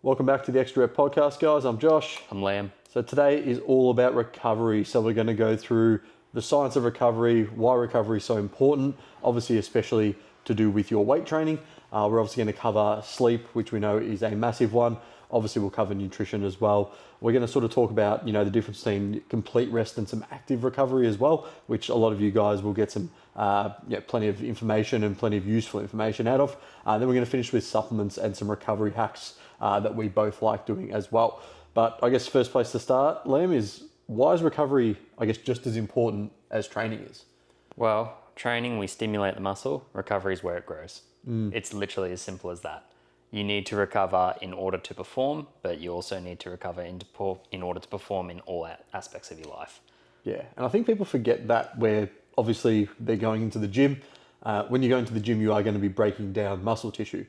Welcome back to the Extra Rep Podcast, guys. I'm Josh. I'm Liam. So today is all about recovery. So we're going to go through the science of recovery, why recovery is so important, obviously especially to do with your weight training. We're obviously going to cover sleep, which we know is a massive one. Obviously we'll cover nutrition as well. We're going to sort of talk about, the difference between complete rest and some active recovery as well, which a lot of you guys will get some plenty of information and plenty of useful information out of. Then we're going to finish with supplements and some recovery hacks that we both like doing as well. But I guess first place to start, Liam, is why is recovery, just as important as training is? Well, training, we stimulate the muscle. Recovery is where it grows. It's literally as simple as that. You need to recover in order to perform, but you also need to recover in order to perform in all aspects of your life. Yeah, and I think people forget that where obviously they're going into the gym. When you go into the gym, you are going to be breaking down muscle tissue.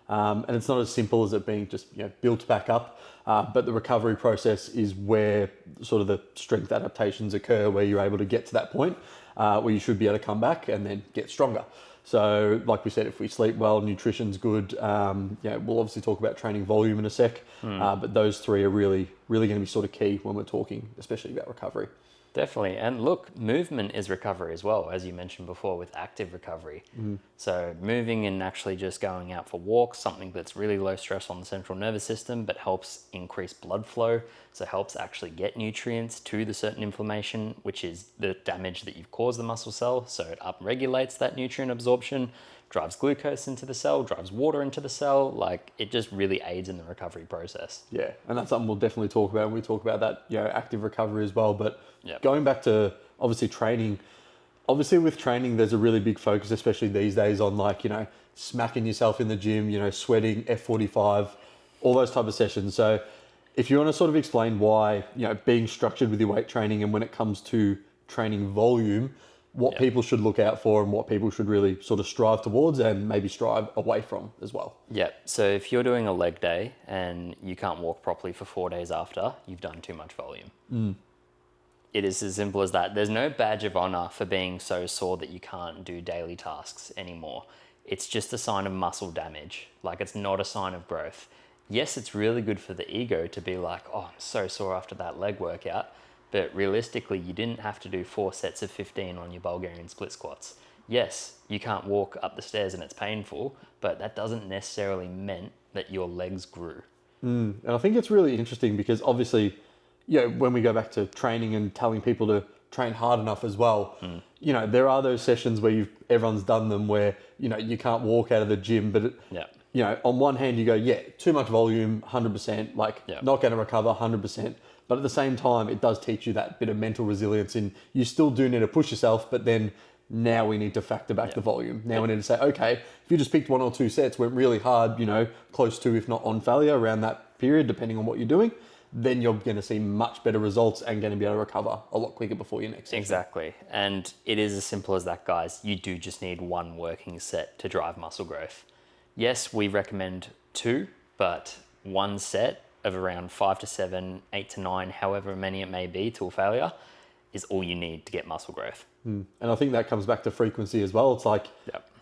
And it's not as simple as it being just built back up. But the recovery process is where sort of the strength adaptations occur, where you're able to get to that point where you should be able to come back and then get stronger. So like we said, if we sleep well, nutrition's good. We'll obviously talk about training volume in a sec. But those three are really going to be sort of key when we're talking, especially about recovery. Definitely. And look, movement is recovery as well, as you mentioned before, with active recovery. So moving and actually just going out for walks, something that's really low stress on the central nervous system, but helps increase blood flow. So helps actually get nutrients to the certain inflammation, which is the damage that you've caused the muscle cell. So it upregulates that nutrient absorption, drives glucose into the cell, drives water into the cell. Like, it just really aids in the recovery process. Yeah, and that's something we'll definitely talk about when we talk about that, active recovery as well. But going back to obviously training, with training, there's a really big focus, especially these days, on smacking yourself in the gym, sweating, F45, all those type of sessions. So if you want to sort of explain why, being structured with your weight training and when it comes to training volume, what people should look out for and what people should really sort of strive towards and maybe strive away from as well. Yeah, so if you're doing a leg day and you can't walk properly for 4 days after, you've done too much volume. It is as simple as that. There's no badge of honor for being so sore that you can't do daily tasks anymore. It's just a sign of muscle damage. Like, it's not a sign of growth. Yes, it's really good for the ego to be like, oh, I'm so sore after that leg workout. But realistically, you didn't have to do 4 sets of 15 on your Bulgarian split squats. Yes, you can't walk up the stairs and it's painful, but that doesn't necessarily mean that your legs grew. And I think it's really interesting because obviously, when we go back to training and telling people to train hard enough as well, there are those sessions where everyone's done them where, you can't walk out of the gym, but on one hand you go, too much volume, 100%, not going to recover 100%. But at the same time, it does teach you that bit of mental resilience, and you still do need to push yourself, but then now we need to factor back the volume. Now we need to say, okay, if you just picked 1 or 2 sets, went really hard, close to, if not on failure around that period, depending on what you're doing, then you're going to see much better results and going to be able to recover a lot quicker before your next session. Exactly. And it is as simple as that, guys. You do just need 1 working set to drive muscle growth. Yes, we recommend 2, but 1 set of around 5 to 7, 8 to 9, however many it may be till failure, is all you need to get muscle growth. And I think that comes back to frequency as well. It's like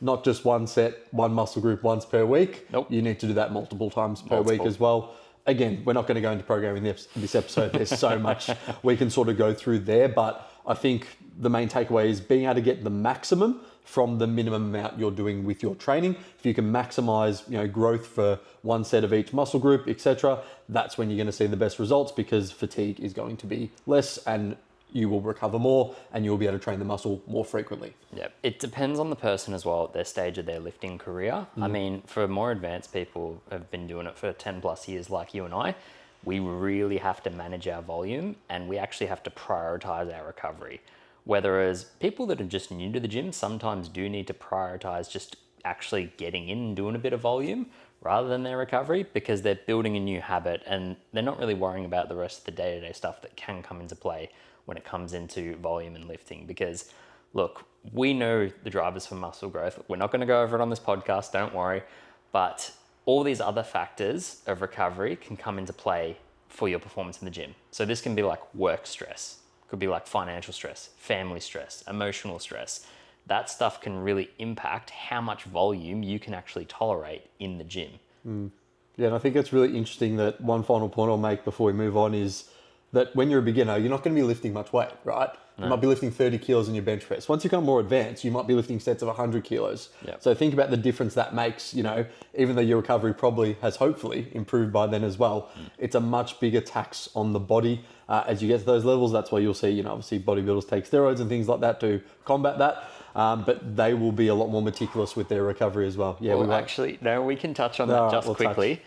not just 1 set, 1 muscle group once per week. Nope. You need to do that multiple times per week as well. Again, we're not going to go into programming this episode. There's so much we can sort of go through there, but I think the main takeaway is being able to get the maximum from the minimum amount you're doing with your training. If you can maximize, growth for 1 set of each muscle group, etc., that's when you're going to see the best results because fatigue is going to be less and you will recover more and you'll be able to train the muscle more frequently. Yeah, it depends on the person as well at their stage of their lifting career. I mean, for more advanced people who have been doing it for 10 plus years like you and I, we really have to manage our volume and we actually have to prioritize our recovery. Whereas people that are just new to the gym sometimes do need to prioritize just actually getting in and doing a bit of volume rather than their recovery because they're building a new habit and they're not really worrying about the rest of the day-to-day stuff that can come into play when it comes into volume and lifting. Because look, we know the drivers for muscle growth. We're not going to go over it on this podcast, don't worry. But all these other factors of recovery can come into play for your performance in the gym. So this can be like work stress, could be like financial stress, family stress, emotional stress. That stuff can really impact how much volume you can actually tolerate in the gym. Yeah, and I think it's really interesting that one final point I'll make before we move on is that when you're a beginner, you're not going to be lifting much weight, right? You might be lifting 30 kilos in your bench press. Once you become more advanced, you might be lifting sets of 100 kilos. Yep. So think about the difference that makes, even though your recovery probably has hopefully improved by then as well, it's a much bigger tax on the body as you get to those levels. That's why you'll see, obviously bodybuilders take steroids and things like that to combat that. But they will be a lot more meticulous with their recovery as well. Yeah, we can touch on that quickly.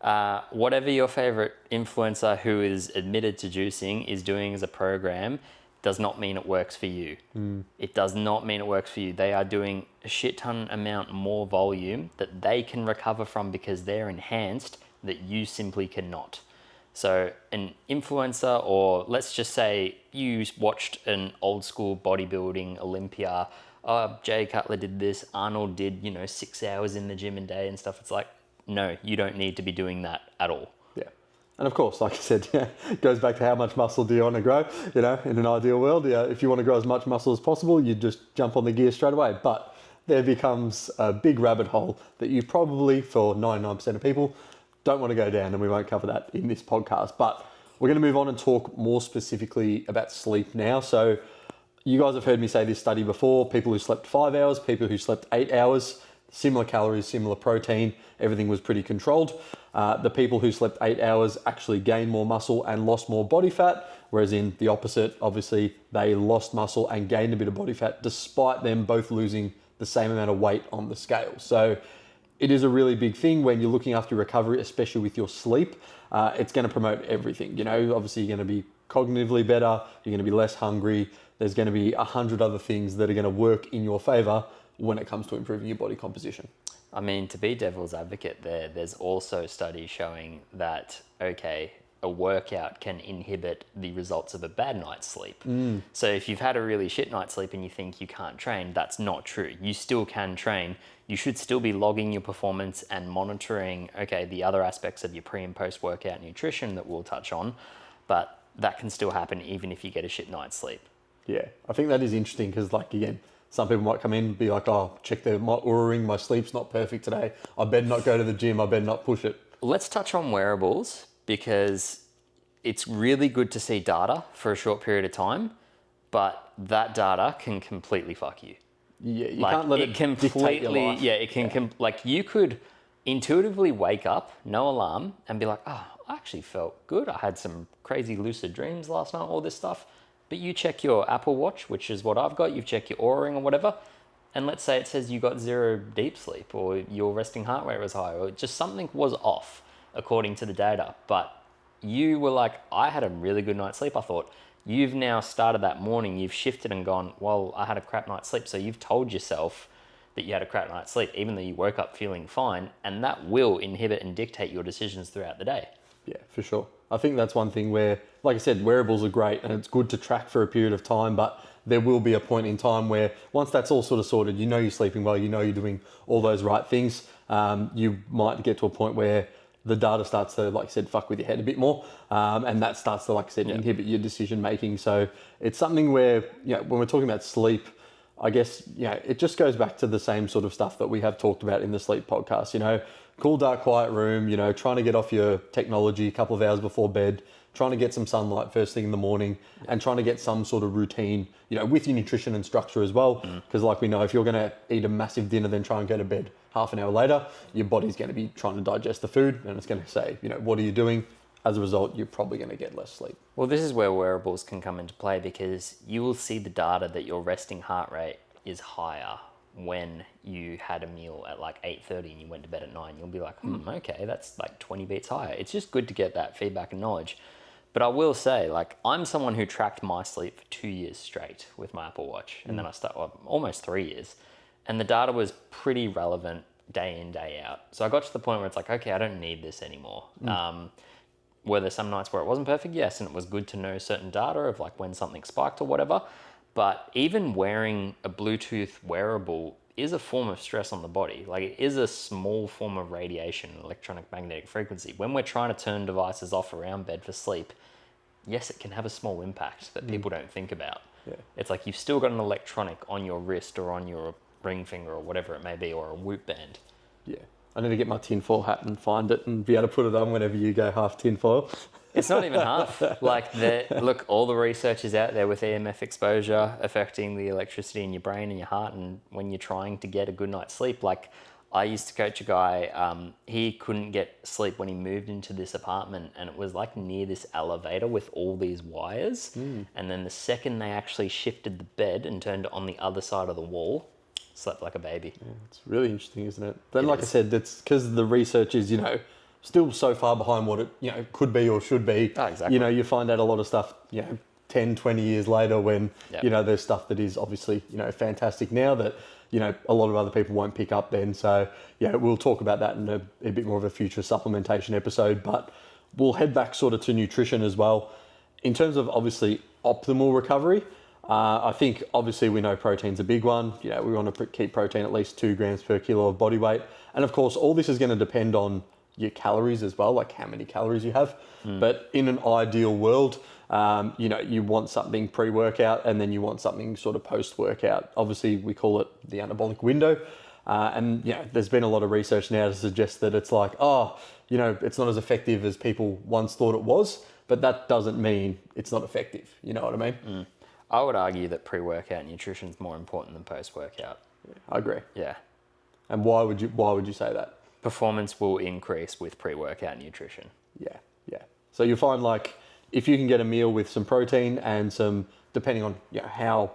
Whatever your favorite influencer who is admitted to juicing is doing as a program does not mean it works for you. It does not mean it works for you. They are doing a shit ton amount more volume that they can recover from because they're enhanced that you simply cannot. So an influencer, or let's just say you watched an old school bodybuilding Olympia, Jay Cutler did this, Arnold did, 6 hours in the gym a day and stuff. It's like, no, you don't need to be doing that at all. Yeah. And of course, like I said, it goes back to how much muscle do you want to grow? In an ideal world, if you want to grow as much muscle as possible, you just jump on the gear straight away. But there becomes a big rabbit hole that you probably, for 99% of people, don't want to go down, and we won't cover that in this podcast. But we're going to move on and talk more specifically about sleep now. So you guys have heard me say this study before, people who slept 5 hours, people who slept 8 hours, similar calories, similar protein, everything was pretty controlled. The people who slept 8 hours actually gained more muscle and lost more body fat, whereas in the opposite, obviously, they lost muscle and gained a bit of body fat, despite them both losing the same amount of weight on the scale. So it is a really big thing when you're looking after your recovery, especially with your sleep. It's going to promote everything. Obviously you're going to be cognitively better, you're going to be less hungry. There's going to be 100 other things that are going to work in your favor when it comes to improving your body composition. I mean, to be devil's advocate there's also studies showing that, a workout can inhibit the results of a bad night's sleep. So if you've had a really shit night's sleep and you think you can't train, that's not true. You still can train. You should still be logging your performance and monitoring, the other aspects of your pre and post workout nutrition that we'll touch on, but that can still happen even if you get a shit night's sleep. Yeah, I think that is interesting because, again, some people might come in and be like, check my Oura-ring, my sleep's not perfect today. I better not go to the gym. I better not push it. Let's touch on wearables because it's really good to see data for a short period of time, but that data can completely fuck you. Yeah, you can't let it dictate your life. Yeah, it can, you could intuitively wake up, no alarm, and be like, I actually felt good. I had some crazy lucid dreams last night, all this stuff. But you check your Apple Watch, which is what I've got, you've checked your Oura Ring or whatever, and let's say it says you got 0 deep sleep or your resting heart rate was high or just something was off according to the data. But you were like, I had a really good night's sleep. I thought, you've now started that morning, you've shifted and gone, well, I had a crap night's sleep. So you've told yourself that you had a crap night's sleep, even though you woke up feeling fine, and that will inhibit and dictate your decisions throughout the day. Yeah, for sure. I think that's one thing where, like I said, wearables are great and it's good to track for a period of time, but there will be a point in time where once that's all sort of sorted, you're sleeping well, you're doing all those right things, you might get to a point where the data starts to, like I said, fuck with your head a bit more, and that starts to, like I said, inhibit your decision making. So it's something where, when we're talking about sleep, I guess, it just goes back to the same sort of stuff that we have talked about in the sleep podcast, cool, dark, quiet room, trying to get off your technology a couple of hours before bed, trying to get some sunlight first thing in the morning, and trying to get some sort of routine, with your nutrition and structure as well. Because like we know, if you're going to eat a massive dinner, then try and go to bed half an hour later, your body's going to be trying to digest the food and it's going to say, what are you doing? As a result, you're probably going to get less sleep. Well, this is where wearables can come into play because you will see the data that your resting heart rate is higher when you had a meal at 8:30 and you went to bed at 9. You'll be like, okay, that's 20 beats higher. It's just good to get that feedback and knowledge. But I will say, I'm someone who tracked my sleep for 2 years straight with my Apple Watch. And then I started, almost 3 years. And the data was pretty relevant day in, day out. So I got to the point where it's okay, I don't need this anymore. Were there some nights where it wasn't perfect? Yes. And it was good to know certain data of when something spiked or whatever. But even wearing a Bluetooth wearable is a form of stress on the body. It is a small form of radiation, electronic magnetic frequency. When we're trying to turn devices off around bed for sleep, yes, it can have a small impact that people don't think about. Yeah. It's you've still got an electronic on your wrist or on your ring finger or whatever it may be, or a Whoop band. Yeah. I need to get my tinfoil hat and find it and be able to put it on whenever you go half tinfoil. It's not even half. Like, look, all the research is out there with EMF exposure affecting the electricity in your brain and your heart. And when you're trying to get a good night's sleep, like I used to coach a guy, he couldn't get sleep when he moved into this apartment, and it was like near this elevator with all these wires. And then the second they actually shifted the bed and turned it on the other side of the wall, slept like a baby. Yeah, it's really interesting, isn't it? Then, like I said, that's because the research is, still so far behind what it, could be or should be. Oh, exactly. You find out a lot of stuff, 10, 20 years later when, there's stuff that is obviously, fantastic now that, a lot of other people won't pick up then. So, we'll talk about that in a bit more of a future supplementation episode, but we'll head back sort of to nutrition as well. In terms of obviously optimal recovery, I think obviously we know protein's a big one. We want to keep protein at least 2 grams per kilo of body weight. And of course, all this is going to depend on your calories as well, like how many calories you have. But in an ideal world, you want something pre-workout and then you want something sort of post-workout. Obviously, we call it the anabolic window. And there's been a lot of research now to suggest that it's like, it's not as effective as people once thought it was, but that doesn't mean it's not effective. You know what I mean? I would argue that pre-workout nutrition is more important than post-workout. Yeah, I agree. Yeah. And why would you say that? Performance will increase with pre-workout nutrition. Yeah. So you'll find like if you can get a meal with some protein and some, depending on how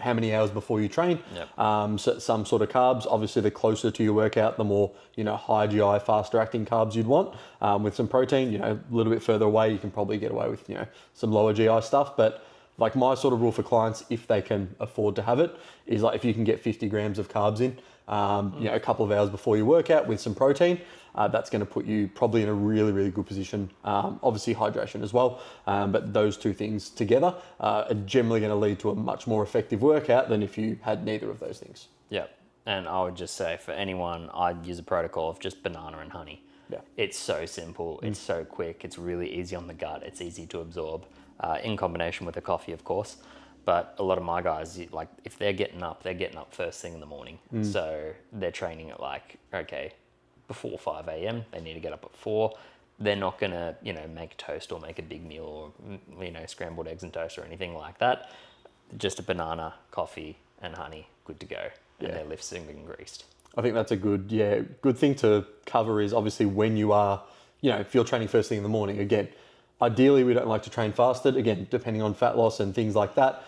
many hours before you train, so some sort of carbs. Obviously, the closer to your workout, the more high GI, faster acting carbs you'd want. With some protein, a little bit further away, you can probably get away with some lower GI stuff. But like my sort of rule for clients, if they can afford to have it, is like if you can get 50 grams of carbs in, a couple of hours before your workout with some protein, that's going to put you probably in a really, really good position. Obviously hydration as well, but those two things together are generally going to lead to a much more effective workout than if you had neither of those things. Yeah, and I would just say for anyone, I'd use a protocol of just banana and honey. Yeah, it's so simple, it's so quick, it's really easy on the gut, it's easy to absorb, in combination with a coffee, of course. But a lot of my guys, like if they're getting up first thing in the morning. So they're training at before 5 a.m. They need to get up at 4. They're not going to, make toast or make a big meal or, scrambled eggs and toast or anything like that. Just a banana, coffee and honey, good to go. And their lifts are being greased. I think that's a good thing to cover is obviously when you are, if you're training first thing in the morning, again, ideally, we don't like to train fasted, again, depending on fat loss and things like that.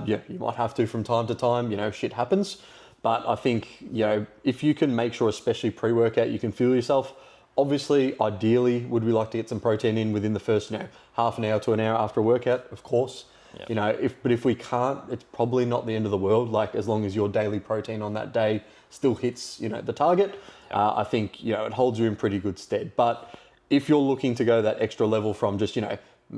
You might have to from time to time, shit happens. But I think, if you can make sure, especially pre-workout, you can fuel yourself. Obviously, ideally, would we like to get some protein in within the first, half an hour to an hour after a workout? Of course. Yep. But if we can't, it's probably not the end of the world. Like as long as your daily protein on that day still hits, the target, I think, it holds you in pretty good stead. But if you're looking to go that extra level from just,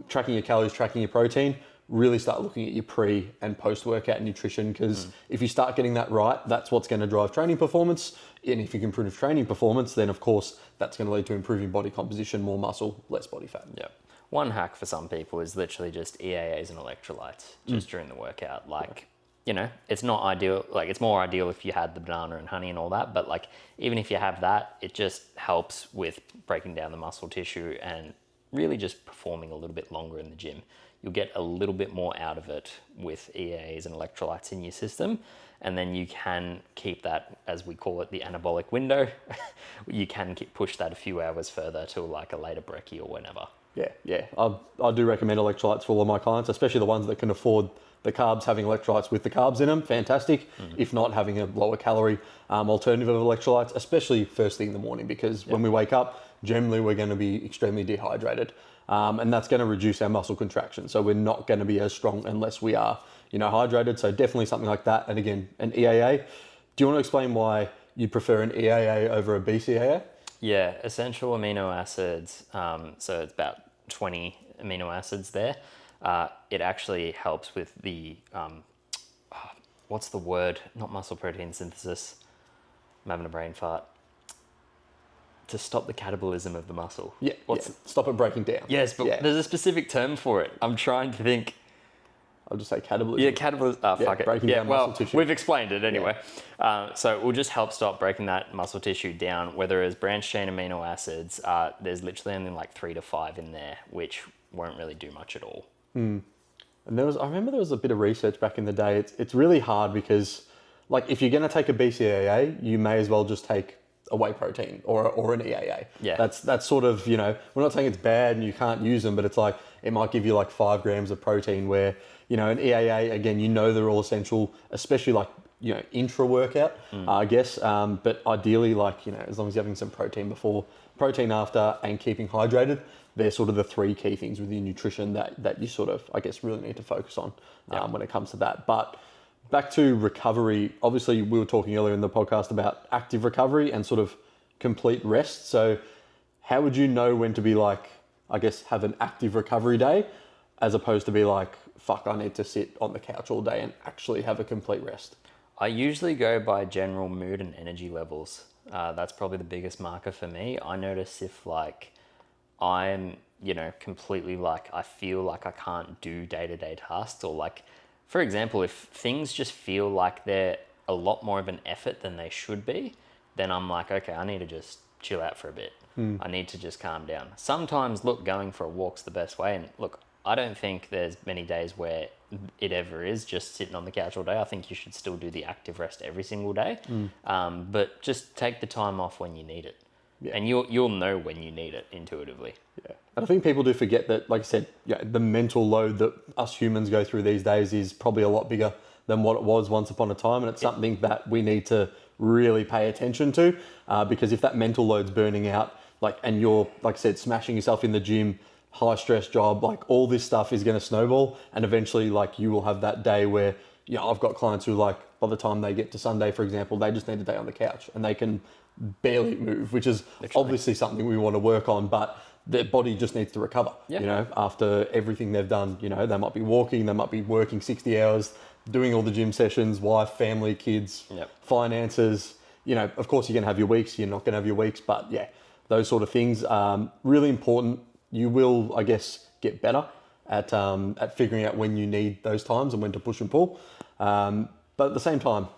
tracking your calories, tracking your protein, really start looking at your pre and post-workout nutrition because if you start getting that right, that's what's going to drive training performance. And if you can improve training performance, then of course, that's going to lead to improving body composition, more muscle, less body fat. Yeah. One hack for some people is literally just EAAs and electrolytes just during the workout. It's not ideal. Like it's more ideal if you had the banana and honey and all that. But like, even if you have that, it just helps with breaking down the muscle tissue and really just performing a little bit longer in the gym. You'll get a little bit more out of it with EAAs and electrolytes in your system. And then you can keep that, as we call it, the anabolic window. You can push that a few hours further to like a later brekkie or whenever. Yeah. I do recommend electrolytes for all of my clients, especially the ones that can afford the carbs, having electrolytes with the carbs in them, fantastic. If not, having a lower calorie alternative of electrolytes, especially first thing in the morning, because when we wake up, generally we're going to be extremely dehydrated. And that's going to reduce our muscle contraction. So we're not going to be as strong unless we are, hydrated. So definitely something like that. And again, an EAA. Do you want to explain why you prefer an EAA over a BCAA? Yeah, essential amino acids. So it's about 20 amino acids there. It actually helps with the, what's the word? Not muscle protein synthesis. I'm having a brain fart. To stop the catabolism of the muscle. Stop it breaking down. Yes, but there's a specific term for it. I'm trying to think. I'll just say catabolism. Yeah, catabolism. Fuck it. Breaking down muscle tissue. We've explained it anyway. So it will just help stop breaking that muscle tissue down. Whether it's branched chain amino acids, there's literally only like 3 to 5 in there, which won't really do much at all. And I remember there was a bit of research back in the day. It's really hard because, like, if you're going to take a BCAA, you may as well just take a whey protein or an EAA. Yeah. That's sort of, you know, we're not saying it's bad and you can't use them, but it's like, it might give you like 5 grams of protein where, you know, an EAA, again, you know, they're all essential, especially like, you know, intra workout, I guess. But ideally, like, you know, as long as you're having some protein before, protein after, and keeping hydrated, they're sort of the 3 key things with your nutrition that you sort of, I guess, really need to focus on when it comes to that. But back to recovery, obviously we were talking earlier in the podcast about active recovery and sort of complete rest. So how would you know when to be like, I guess, have an active recovery day as opposed to be like, fuck, I need to sit on the couch all day and actually have a complete rest? I usually go by general mood and energy levels. That's probably the biggest marker for me. I notice if like I'm, you know, completely like, I feel like I can't do day-to-day tasks, or like, for example, if things just feel like they're a lot more of an effort than they should be, then I'm like, okay, I need to just chill out for a bit. I need to just calm down. Sometimes, look, going for a walk's the best way. And look, I don't think there's many days where it ever is just sitting on the couch all day. I think you should still do the active rest every single day. But just take the time off when you need it. Yeah. And you'll know when you need it intuitively. Yeah. And I think people do forget that, like I said, the mental load that us humans go through these days is probably a lot bigger than what it was once upon a time. And it's something that we need to really pay attention to, because if that mental load's burning out, like, and you're, like I said, smashing yourself in the gym, high stress job, like all this stuff is going to snowball. And eventually, like, you will have that day where, you know, I've got clients who, like, by the time they get to Sunday, for example, they just need a day on the couch and they can barely move, which is obviously something we want to work on, but their body just needs to recover, you know, after everything they've done. You know, they might be walking, they might be working 60 hours, doing all the gym sessions, wife, family, kids, finances. You know, of course, you're going to have your weeks, you're not going to have your weeks, but yeah, those sort of things are really important. You will, I guess, get better at figuring out when you need those times and when to push and pull. But at the same time,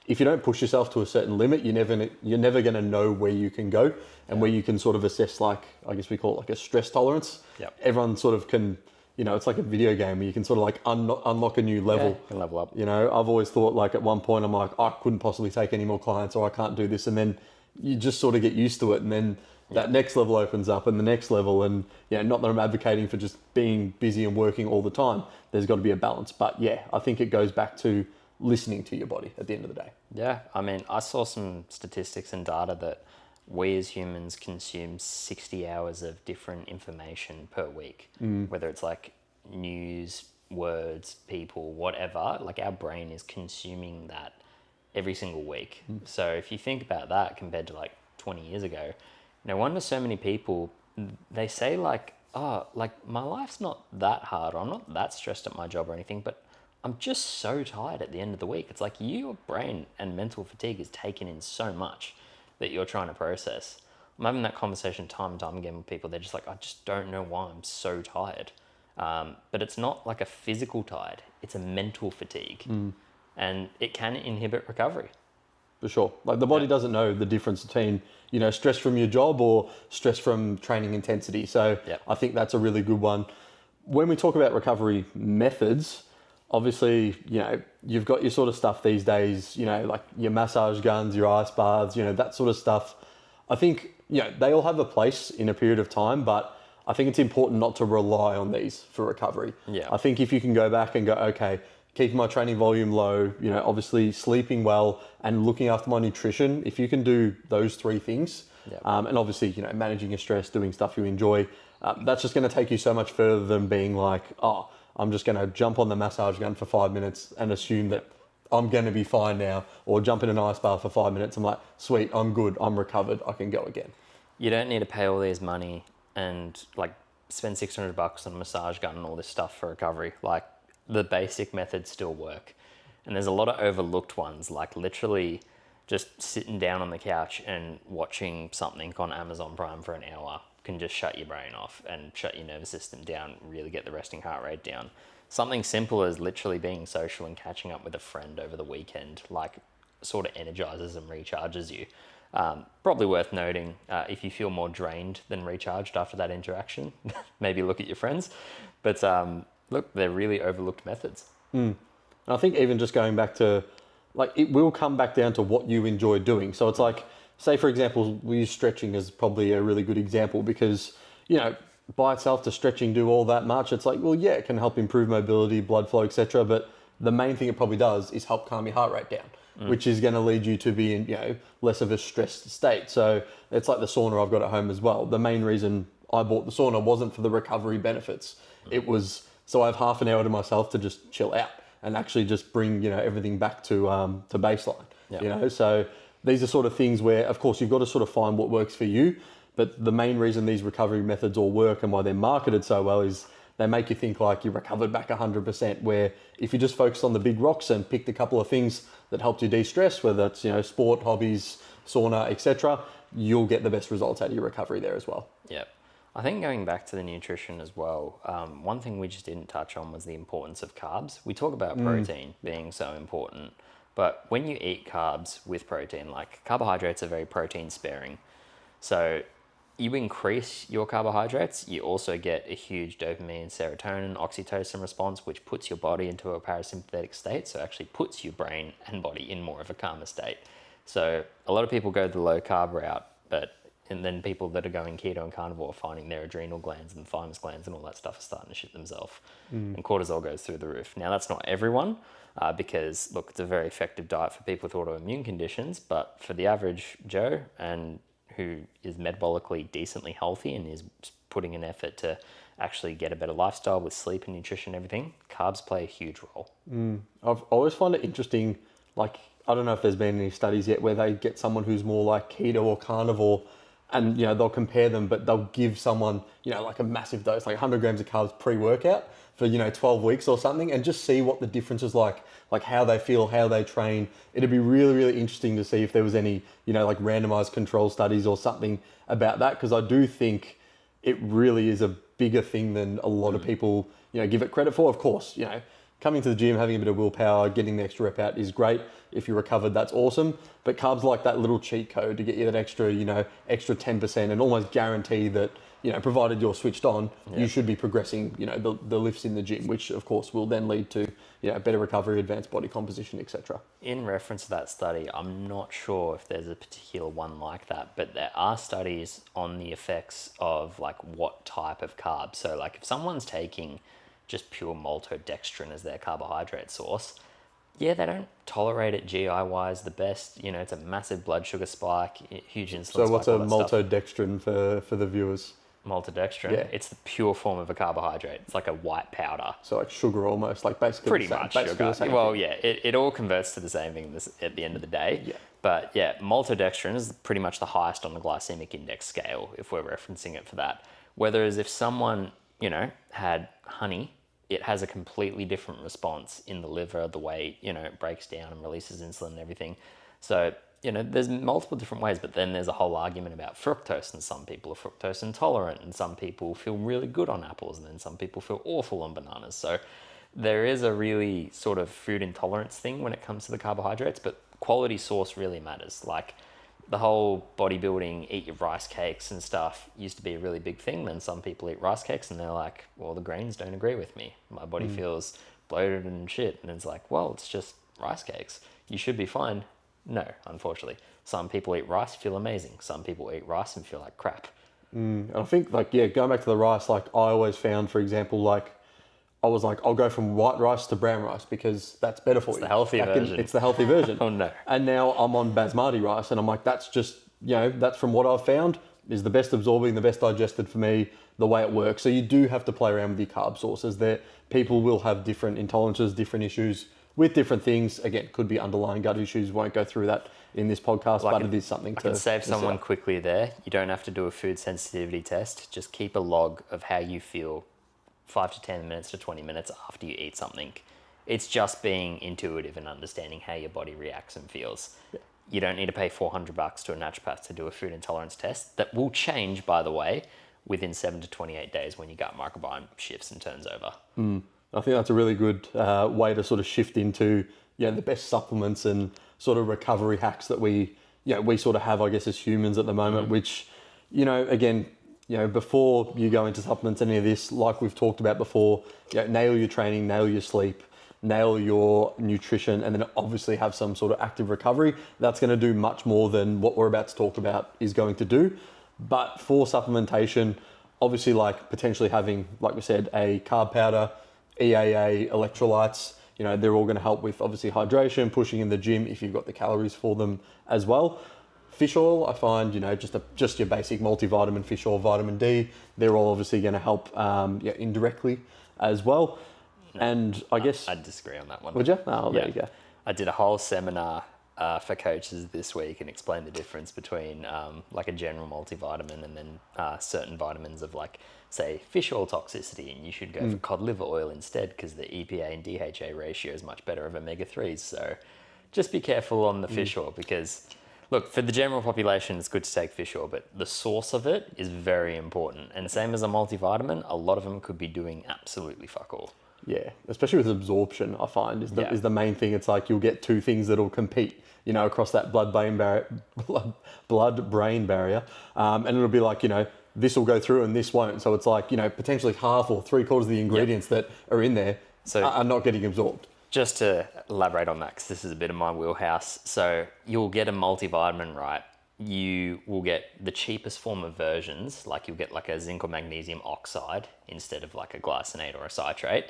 if you don't push yourself to a certain limit, you're never going to know where you can go and where you can sort of assess, like, I guess we call it like a stress tolerance. Everyone sort of can, you know, it's like a video game where you can sort of like unlock a new level. You can level up. You know, I've always thought, like, at one point I'm like, I couldn't possibly take any more clients, or I can't do this. And then you just sort of get used to it. And then that next level opens up, and the next level. And, you know, not that I'm advocating for just being busy and working all the time. There's got to be a balance. But yeah, I think it goes back to listening to your body at the end of the day. Yeah, I mean, I saw some statistics and data that we as humans consume 60 hours of different information per week, whether it's like news, words, people, whatever. Like, our brain is consuming that every single week. So if you think about that compared to like 20 years ago, no wonder so many people, they say like, oh, like, my life's not that hard, or I'm not that stressed at my job or anything, but I'm just so tired at the end of the week. It's like your brain and mental fatigue is taken in so much that you're trying to process. I'm having that conversation time and time again with people. They're just like, I just don't know why I'm so tired. But it's not like a physical tired. It's a mental fatigue. And it can inhibit recovery. For sure. Like, the body doesn't know the difference between, you know, stress from your job or stress from training intensity. So I think that's a really good one. When we talk about recovery methods, obviously, you know, you've got your sort of stuff these days, you know, like your massage guns, your ice baths, you know, that sort of stuff. I think, you know, they all have a place in a period of time, but I think it's important not to rely on these for recovery. I think if you can go back and go, okay, keeping my training volume low, you know, obviously sleeping well and looking after my nutrition, if you can do those 3 things, and obviously, you know, managing your stress, doing stuff you enjoy, that's just going to take you so much further than being like, oh, I'm just going to jump on the massage gun for 5 minutes and assume that I'm going to be fine now, or jump in an ice bath for 5 minutes. I'm like, sweet, I'm good, I'm recovered, I can go again. You don't need to pay all this money and like spend $600 on a massage gun and all this stuff for recovery. Like, the basic methods still work. And there's a lot of overlooked ones, like literally just sitting down on the couch and watching something on Amazon Prime for an hour can just shut your brain off and shut your nervous system down, really get the resting heart rate down. Something simple as literally being social and catching up with a friend over the weekend, like sort of energizes and recharges you. Probably worth noting, if you feel more drained than recharged after that interaction, maybe look at your friends. But look, they're really overlooked methods. I think even just going back to, like, it will come back down to what you enjoy doing. So it's like, say for example, we use stretching as probably a really good example because, you know, by itself, does stretching do all that much? It's like, well, yeah, it can help improve mobility, blood flow, etc. But the main thing it probably does is help calm your heart rate down, which is going to lead you to be in, you know, less of a stressed state. So it's like the sauna I've got at home as well. The main reason I bought the sauna wasn't for the recovery benefits. It was so I have half an hour to myself to just chill out and actually just bring, you know, everything back to baseline. Yep. You know, so these are sort of things where, of course, you've got to sort of find what works for you. But the main reason these recovery methods all work and why they're marketed so well is they make you think like you recovered back 100%, where if you just focus on the big rocks and picked a couple of things that helped you de-stress, whether it's, you know, sport, hobbies, sauna, etc., you'll get the best results out of your recovery there as well. Yep. I think going back to the nutrition as well, one thing we just didn't touch on was the importance of carbs. We talk about protein being so important, but when you eat carbs with protein, like carbohydrates are very protein sparing. So you increase your carbohydrates, you also get a huge dopamine, serotonin, oxytocin response, which puts your body into a parasympathetic state. So it actually puts your brain and body in more of a calmer state. So a lot of people go the low carb route, and then people that are going keto and carnivore are finding their adrenal glands and thymus glands and all that stuff are starting to shit themselves. And cortisol goes through the roof. Now, that's not everyone, because, look, it's a very effective diet for people with autoimmune conditions, but for the average Joe and who is metabolically decently healthy and is putting an effort to actually get a better lifestyle with sleep and nutrition and everything, carbs play a huge role. I've always found it interesting, like, I don't know if there's been any studies yet where they get someone who's more like keto or carnivore and, you know, they'll compare them, but they'll give someone, you know, like a massive dose, like 100 grams of carbs pre-workout for, you know, 12 weeks or something, and just see what the difference is like how they feel, how they train. It'd be really, really interesting to see if there was any, you know, like randomized control studies or something about that, because I do think it really is a bigger thing than a lot of people, you know, give it credit for. Of course, you know, coming to the gym, having a bit of willpower, getting the extra rep out is great. If you're recovered, that's awesome. But carbs like that little cheat code to get you that extra, you know, extra 10% and almost guarantee that, you know, provided you're switched on, you should be progressing, you know, the lifts in the gym, which of course will then lead to, you know, better recovery, advanced body composition, etc. In reference to that study, I'm not sure if there's a particular one like that, but there are studies on the effects of like what type of carb. So like if someone's taking just pure maltodextrin as their carbohydrate source, yeah, they don't tolerate it GI-wise the best. You know, it's a massive blood sugar spike, huge insulin spike. So what's a all that stuff. maltodextrin for the viewers? Maltodextrin? Yeah. It's the pure form of a carbohydrate. It's like a white powder. So like sugar almost, like basically Pretty the same, much basically sugar. the same Well, thing. yeah, it all converts to the same thing at the end of the day. Yeah. But yeah, maltodextrin is pretty much the highest on the glycemic index scale, if we're referencing it for that. Whereas if someone, you know, had honey, it has a completely different response in the liver, the way, you know, it breaks down and releases insulin and everything. So, you know, there's multiple different ways, but then there's a whole argument about fructose, and some people are fructose intolerant, and some people feel really good on apples, and then some people feel awful on bananas. So there is a really sort of food intolerance thing when it comes to the carbohydrates, but quality source really matters. Like the whole bodybuilding, eat your rice cakes and stuff used to be a really big thing. Then some people eat rice cakes and they're like, well, the grains don't agree with me. My body feels bloated and shit. And it's like, well, it's just rice cakes. You should be fine. No, unfortunately. Some people eat rice, feel amazing. Some people eat rice and feel like crap. And I think, like, yeah, going back to the rice, like I always found, for example, like I was like, I'll go from white rice to brown rice because that's better for you. It's the healthy version. It's the healthy version. Oh no. And now I'm on basmati rice, and I'm like, that's just, you know, that's from what I've found is the best absorbing, the best digested for me, the way it works. So you do have to play around with your carb sources. There, people will have different intolerances, different issues with different things. Again, could be underlying gut issues. Won't go through that in this podcast, but it is something to. I can save someone quickly there. You don't have to do a food sensitivity test. Just keep a log of how you feel 5 to 10 minutes to 20 minutes after you eat something. It's just being intuitive and understanding how your body reacts and feels. Yeah. You don't need to pay $400 to a naturopath to do a food intolerance test. That will change, by the way, within 7 to 28 days when your gut microbiome shifts and turns over. I think that's a really good way to sort of shift into the best supplements and sort of recovery hacks that we sort of have, I guess, as humans at the moment, which, again, before you go into supplements, any of this, like we've talked about before, nail your training, nail your sleep, nail your nutrition, and then obviously have some sort of active recovery. That's going to do much more than what we're about to talk about is going to do. But for supplementation, obviously, like potentially having, like we said, a carb powder, EAA, electrolytes, they're all going to help with obviously hydration, pushing in the gym if you've got the calories for them as well. Fish oil, I find, just your basic multivitamin, fish oil, vitamin D, they're all obviously going to help indirectly as well. And I guess... I'd disagree on that one. Would you? Oh, there you go. I did a whole seminar for coaches this week and explained the difference between like a general multivitamin and then certain vitamins of like, say, fish oil toxicity, and you should go for cod liver oil instead because the EPA and DHA ratio is much better of omega-3s. So just be careful on the fish oil because... Look, for the general population, it's good to take fish oil, but the source of it is very important. And same as a multivitamin, a lot of them could be doing absolutely fuck all. Yeah, especially with absorption, I find is the main thing. It's like you'll get two things that'll compete, across that blood-brain barrier, and it'll be like, this will go through and this won't. So it's like, potentially half or 3/4 of the ingredients that are in there are not getting absorbed. Just to elaborate on that, because this is a bit of my wheelhouse. So you'll get a multivitamin, right? You will get the cheapest form of versions, like you'll get like a zinc or magnesium oxide instead of like a glycinate or a citrate.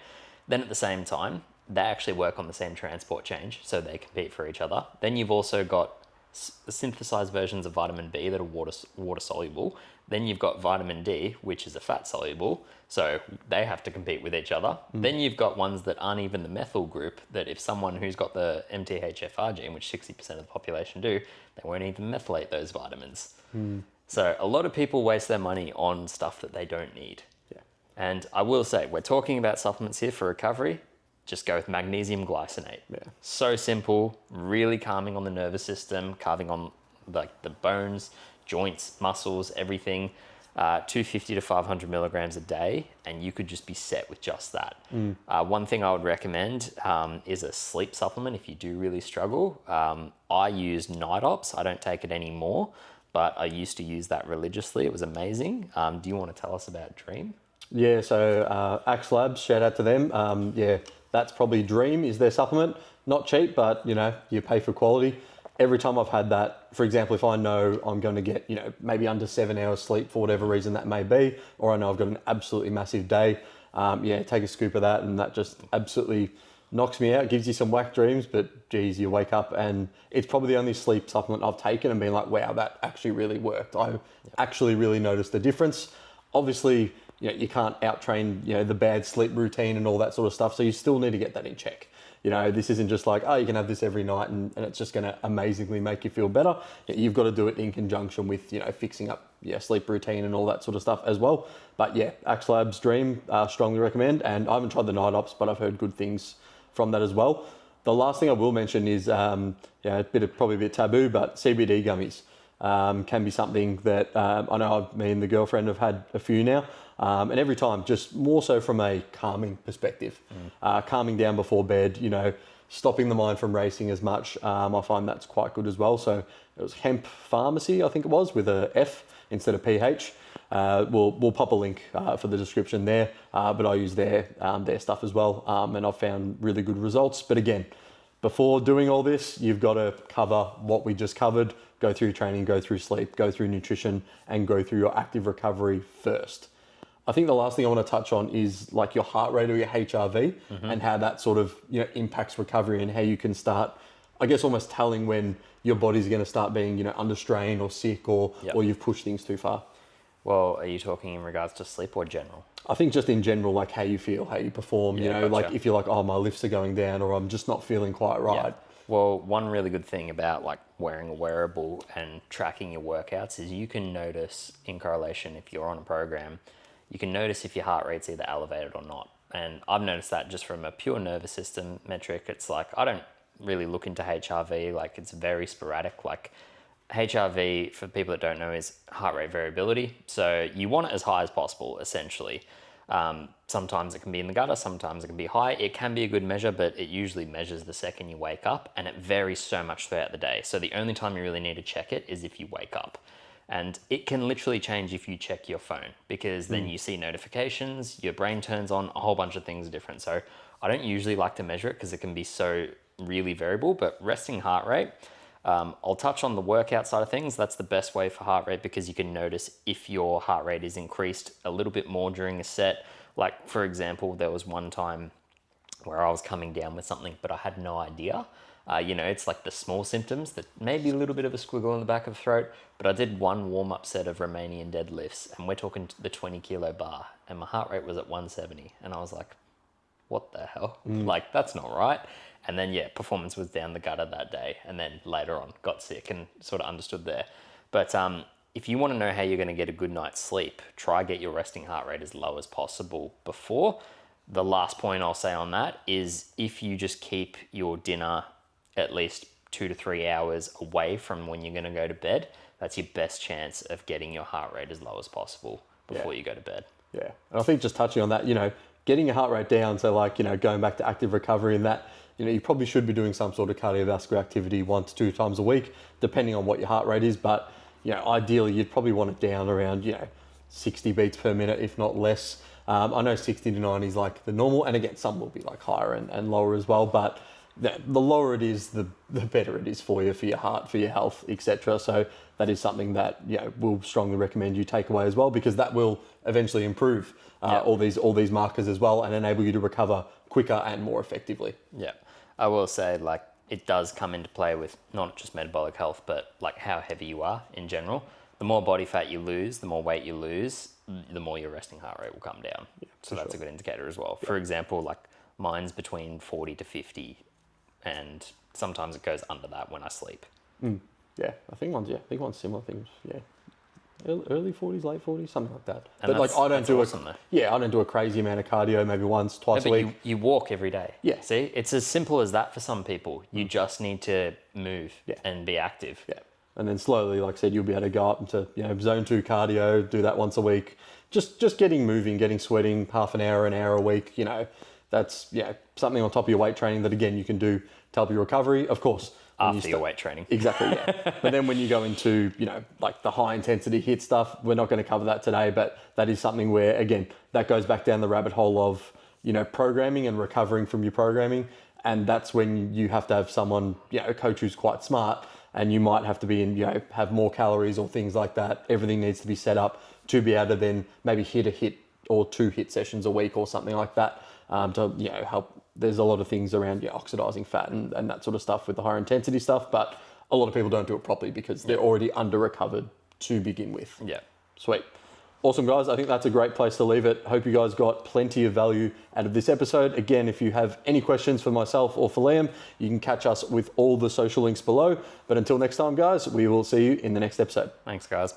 Then at the same time, they actually work on the same transport chain, so they compete for each other. Then you've also got synthesized versions of vitamin B that are water soluble. Then you've got vitamin D, which is a fat soluble, so they have to compete with each other. Then you've got ones that aren't even the methyl group, that if someone who's got the MTHFR gene, which 60% of the population do, they won't even methylate those vitamins. So a lot of people waste their money on stuff that they don't need. Yeah. And I will say, we're talking about supplements here for recovery. Just go with magnesium glycinate. Yeah. So simple, really calming on the nervous system, calming on like the bones, joints, muscles, everything. 250 to 500 milligrams a day, and you could just be set with just that. One thing I would recommend is a sleep supplement if you do really struggle. I use Night Ops. I don't take it anymore, but I used to use that religiously. It was amazing. Do you want to tell us about Dream? Yeah, so Axe Labs, shout out to them. That's probably Dream is their supplement. Not cheap, but you pay for quality. Every time I've had that, for example, if I know I'm going to get, maybe under 7 hours sleep for whatever reason that may be, or I know I've got an absolutely massive day, take a scoop of that, and that just absolutely knocks me out, gives you some whack dreams, but geez, you wake up and it's probably the only sleep supplement I've taken and been like, wow, that actually really worked. I actually really noticed the difference. Obviously, you can't out-train, the bad sleep routine and all that sort of stuff, so you still need to get that in check. This isn't just like, you can have this every night and it's just going to amazingly make you feel better. You've got to do it in conjunction with, fixing up sleep routine and all that sort of stuff as well. But Axe Labs Dream, strongly recommend. And I haven't tried the Night Ops, but I've heard good things from that as well. The last thing I will mention is, probably a bit taboo, but CBD gummies can be something that I know me and the girlfriend have had a few now. And every time, just more so from a calming perspective, calming down before bed, stopping the mind from racing as much. I find that's quite good as well. So it was Hemp Pharmacy, I think it was, with a F instead of PH. We'll pop a link for the description there, but I use their stuff as well, and I've found really good results. But again, before doing all this, you've got to cover what we just covered. Go through training, go through sleep, go through nutrition, and go through your active recovery first. I think the last thing I want to touch on is like your heart rate or your HRV and how that sort of impacts recovery and how you can start, I guess, almost telling when your body's going to start being under strain or sick or you've pushed things too far. Well, are you talking in regards to sleep or general? I think just in general, like how you feel, how you perform, Gotcha. Like if you're like, oh, my lifts are going down or I'm just not feeling quite right. Yeah. Well, one really good thing about like wearing a wearable and tracking your workouts is you can notice in correlation if you're on a program, you can notice if your heart rate's either elevated or not. And I've noticed that just from a pure nervous system metric. It's like, I don't really look into HRV, like it's very sporadic. Like HRV, for people that don't know, is heart rate variability. So you want it as high as possible, essentially. Sometimes it can be in the gutter, sometimes it can be high. It can be a good measure, but it usually measures the second you wake up, and it varies so much throughout the day. So the only time you really need to check it is if you wake up. And it can literally change if you check your phone, because then you see notifications, your brain turns on, a whole bunch of things are different. So I don't usually like to measure it because it can be so really variable, but resting heart rate, I'll touch on the workout side of things. That's the best way for heart rate, because you can notice if your heart rate is increased a little bit more during a set. Like, for example, there was one time where I was coming down with something, but I had no idea. It's like the small symptoms, that maybe a little bit of a squiggle in the back of the throat, but I did one warm-up set of Romanian deadlifts, and we're talking the 20 kilo bar, and my heart rate was at 170, and I was like, what the hell? Like, that's not right. And then, performance was down the gutter that day, and then later on got sick and sort of understood there. But if you want to know how you're going to get a good night's sleep, try get your resting heart rate as low as possible before. The last point I'll say on that is, if you just keep your dinner at least 2 to 3 hours away from when you're going to go to bed, that's your best chance of getting your heart rate as low as possible before you go to bed. Yeah. And I think just touching on that, getting your heart rate down, so like, going back to active recovery and that, you probably should be doing some sort of cardiovascular activity 1 to 2 times a week, depending on what your heart rate is. But, ideally you'd probably want it down around, 60 beats per minute, if not less. I know 60 to 90 is like the normal. And again, some will be like higher and lower as well. But the lower it is, the better it is for you, for your heart, for your health, etc. So that is something that we'll strongly recommend you take away as well, because that will eventually improve all these markers as well, and enable you to recover quicker and more effectively. Yeah, I will say, like, it does come into play with not just metabolic health, but like how heavy you are in general. The more body fat you lose, the more weight you lose, the more your resting heart rate will come down. Yeah, so that's a good indicator as well. For example, like mine's between 40 to 50. And sometimes it goes under that when I sleep. Yeah, I think one's similar things. Yeah, early 40s, late 40s, something like that. And but like, I don't do awesome, I don't do a crazy amount of cardio. Maybe once, twice a week. You walk every day. Yeah. See, it's as simple as that for some people. You just need to move and be active. Yeah, and then slowly, like I said, you'll be able to go up into zone 2 cardio. Do that once a week. Just getting moving, getting sweating, half an hour a week. That's something on top of your weight training that, again, you can do to help your recovery, of course. After your weight training. Exactly, yeah. But then when you go into, like the high intensity HIIT stuff, we're not going to cover that today, but that is something where, again, that goes back down the rabbit hole of, programming and recovering from your programming. And that's when you have to have someone, a coach who's quite smart, and you might have to be in, have more calories or things like that. Everything needs to be set up to be able to then maybe hit a HIIT or 2 HIIT sessions a week or something like that. To help. There's a lot of things around oxidizing fat and that sort of stuff with the higher intensity stuff, but a lot of people don't do it properly because they're already under recovered to begin with. Yeah. Sweet. Awesome, guys. I think that's a great place to leave it. Hope you guys got plenty of value out of this episode. Again, if you have any questions for myself or for Liam, you can catch us with all the social links below. But until next time, guys, we will see you in the next episode. Thanks, guys.